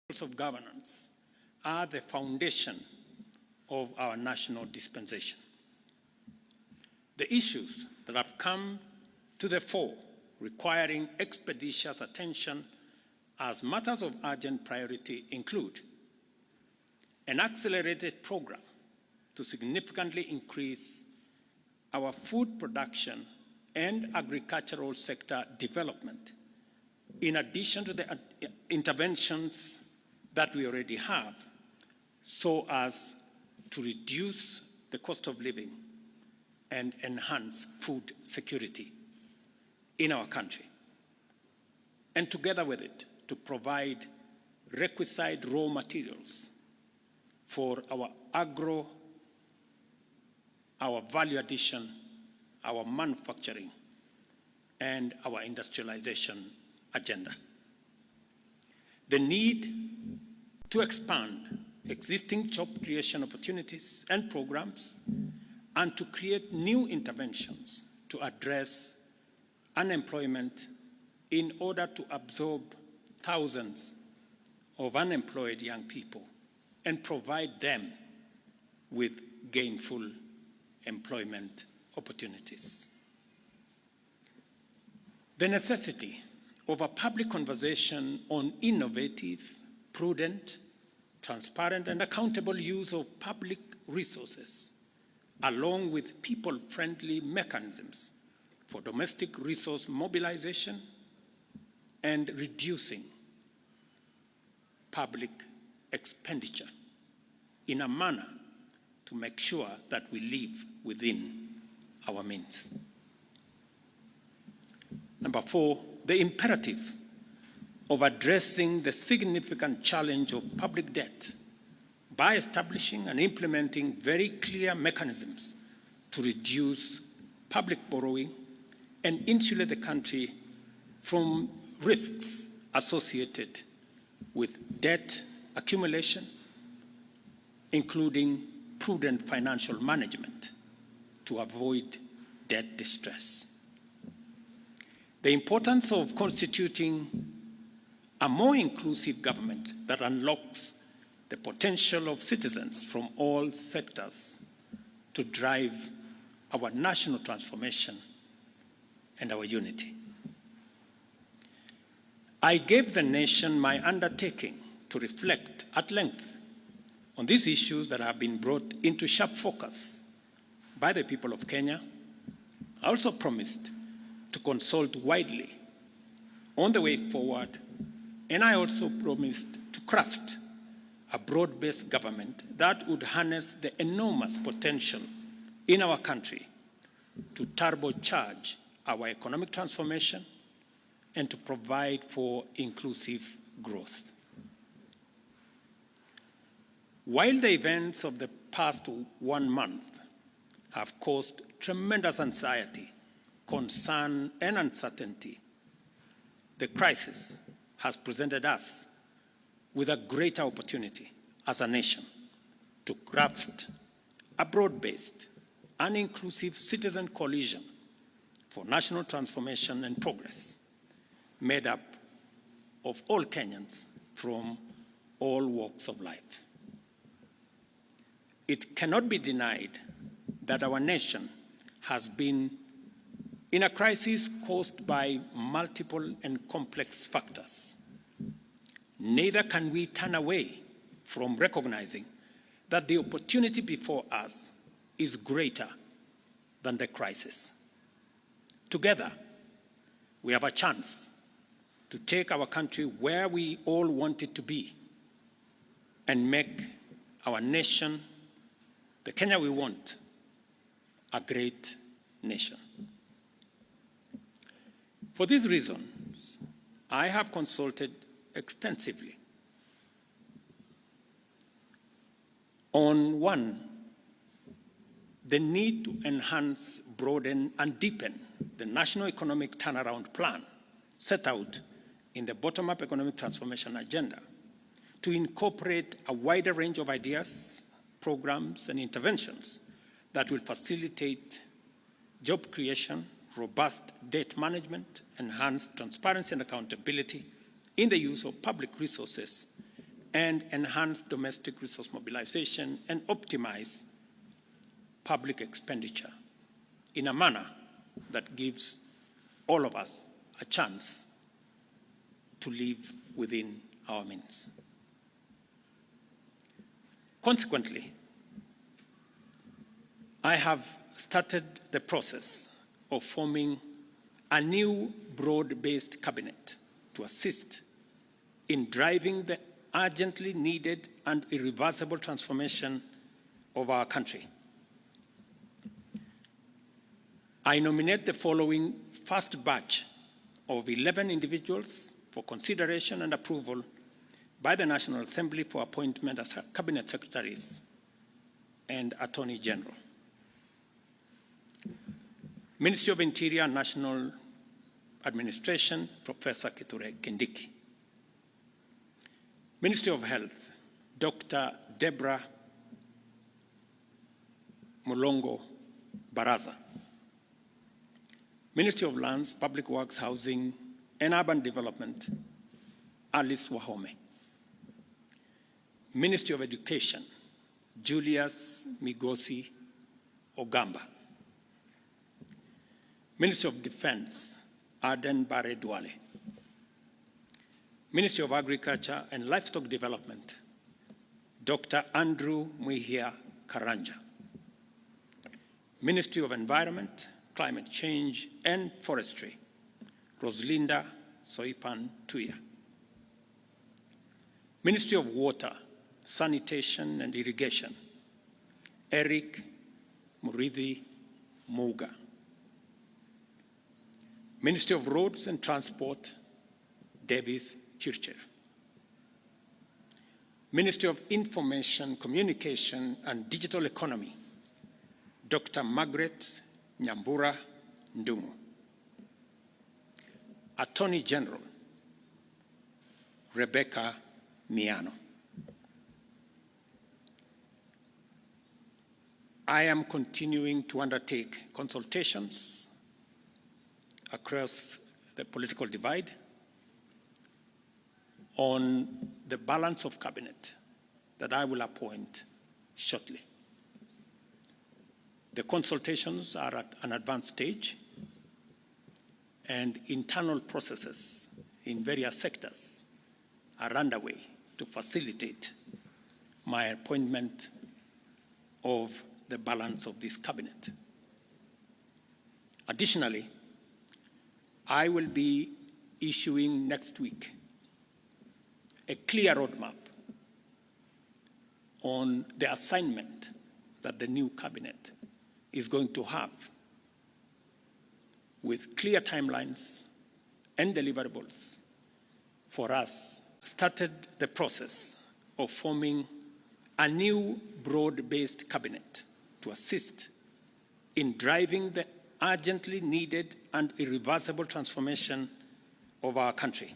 of governance are the foundation of our national dispensation. The issues that have come to the fore requiring expeditious attention as matters of urgent priority include an accelerated program to significantly increase our food production and agricultural sector development, in addition to the interventions that we already have, so as to reduce the cost of living and enhance food security in our country. And together with it, to provide requisite raw materials for our agro, our value addition, our manufacturing, and our industrialization agenda. The need to expand existing job creation opportunities and programs and to create new interventions to address unemployment in order to absorb thousands of unemployed young people and provide them with gainful employment opportunities. The necessity of a public conversation on innovative, prudent, transparent, and accountable use of public resources, along with people-friendly mechanisms for domestic resource mobilization and reducing public expenditure in a manner to make sure that we live within our means. Number 4, the imperative of addressing the significant challenge of public debt by establishing and implementing very clear mechanisms to reduce public borrowing and insulate the country from risks associated with debt accumulation, including prudent financial management to avoid debt distress. The importance of constituting a more inclusive government that unlocks the potential of citizens from all sectors to drive our national transformation and our unity. I gave the nation my undertaking to reflect at length on these issues that have been brought into sharp focus by the people of Kenya. I also promised to consult widely on the way forward, and I also promised to craft a broad-based government that would harness the enormous potential in our country to turbocharge our economic transformation and to provide for inclusive growth. While the events of the past 1 month have caused tremendous anxiety, concern, and uncertainty, the crisis has presented us with a greater opportunity as a nation to craft a broad-based and inclusive citizen coalition for national transformation and progress, made up of all Kenyans from all walks of life. It cannot be denied that our nation has been in a crisis caused by multiple and complex factors. Neither can we turn away from recognizing that the opportunity before us is greater than the crisis. Together, we have a chance to take our country where we all want it to be and make our nation, the Kenya we want, a great nation. For these reasons, I have consulted extensively on 1, the need to enhance, broaden, and deepen the national economic turnaround plan set out in the bottom-up economic transformation agenda to incorporate a wider range of ideas, programs, and interventions that will facilitate job creation, robust debt management, enhanced transparency and accountability in the use of public resources, and enhance domestic resource mobilization and optimize public expenditure in a manner that gives all of us a chance to live within our means. Consequently, I have started the process of forming a new broad-based cabinet to assist in driving the urgently needed and irreversible transformation of our country. I nominate the following first batch of 11 individuals for consideration and approval by the National Assembly for appointment as Cabinet Secretaries and Attorney General. Ministry of Interior and National Administration, Profesa Kithure Kindiki. Ministry of Health, Dr. Deborah Mulongo Baraza. Ministry of Lands, Public Works, Housing, and Urban Development, Alice Wahome. Ministry of Education, Julius Migosi Ogamba. Ministry of Defense, Aden Bare Duale. Ministry of Agriculture and Livestock Development, Dr. Andrew Mwihia Karanja. Ministry of Environment, Climate Change and Forestry, Roslinda Soipan Tuya. Ministry of Water, Sanitation and Irrigation, Eric Muridhi Muga. Ministry of Roads and Transport, Davis Chircher. Ministry of Information, Communication and Digital Economy, Dr. Margaret Nyambura Ndung'u. Attorney General, Rebecca Miano. I am continuing to undertake consultations across the political divide on the balance of cabinet that I will appoint shortly. The consultations are at an advanced stage, and internal processes in various sectors are underway to facilitate my appointment of the balance of this cabinet. Additionally, I will be issuing next week a clear roadmap on the assignment that the new cabinet is going to have, with clear timelines and deliverables for us. Started the process of forming a new broad-based cabinet to assist in driving the urgently needed and irreversible transformation of our country.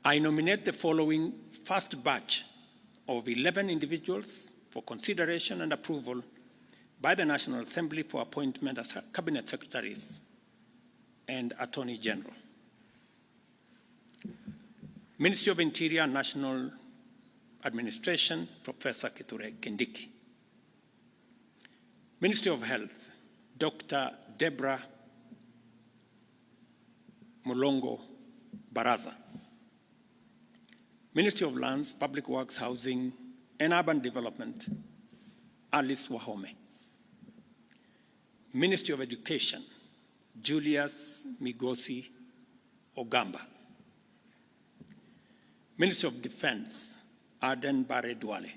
I nominate the following first batch of 11 individuals for consideration and approval by the National Assembly for appointment as Cabinet Secretaries and Attorney General. Ministry of Interior and National Administration, Profesa Kithure Kindiki. Ministry of Health, Dr. Deborah Mulongo Baraza. Ministry of Lands, Public Works, Housing, and Urban Development, Alice Wahome. Ministry of Education, Julius Migosi Ogamba. Ministry of Defense, Aden Bare Duale.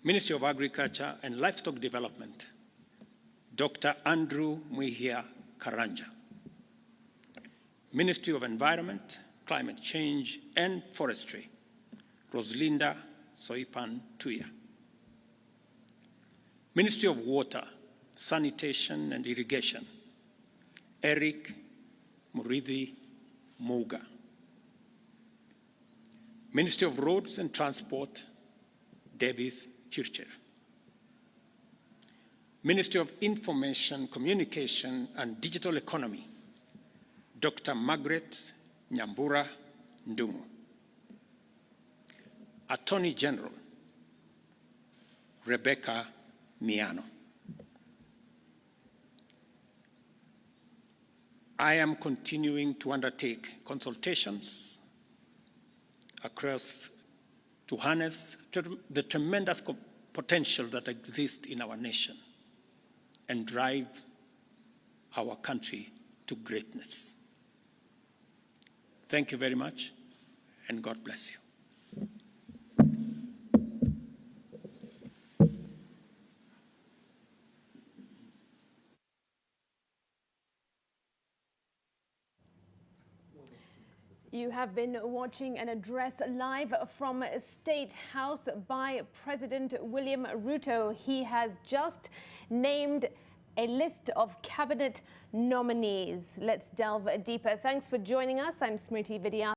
Ministry of Agriculture and Livestock Development, Dr. Andrew Mwihia Karanja. Ministry of Environment, Climate Change and Forestry, Roslinda Soipan Tuya. Ministry of Water, Sanitation and Irrigation, Eric Muridhi Muga. Ministry of Roads and Transport, Davis Chircher. Ministry of Information, Communication and Digital Economy, Dr. Margaret Nyambura Ndung'u. Attorney General Rebecca Miano. I am continuing to undertake consultations across to harness the tremendous potential that exists in our nation and drive our country to greatness. Thank you very much, and God bless you. You have been watching an address live from State House by President William Ruto. He has just named a list of cabinet nominees. Let's delve deeper. Thanks for joining us. I'm Smriti Vidya.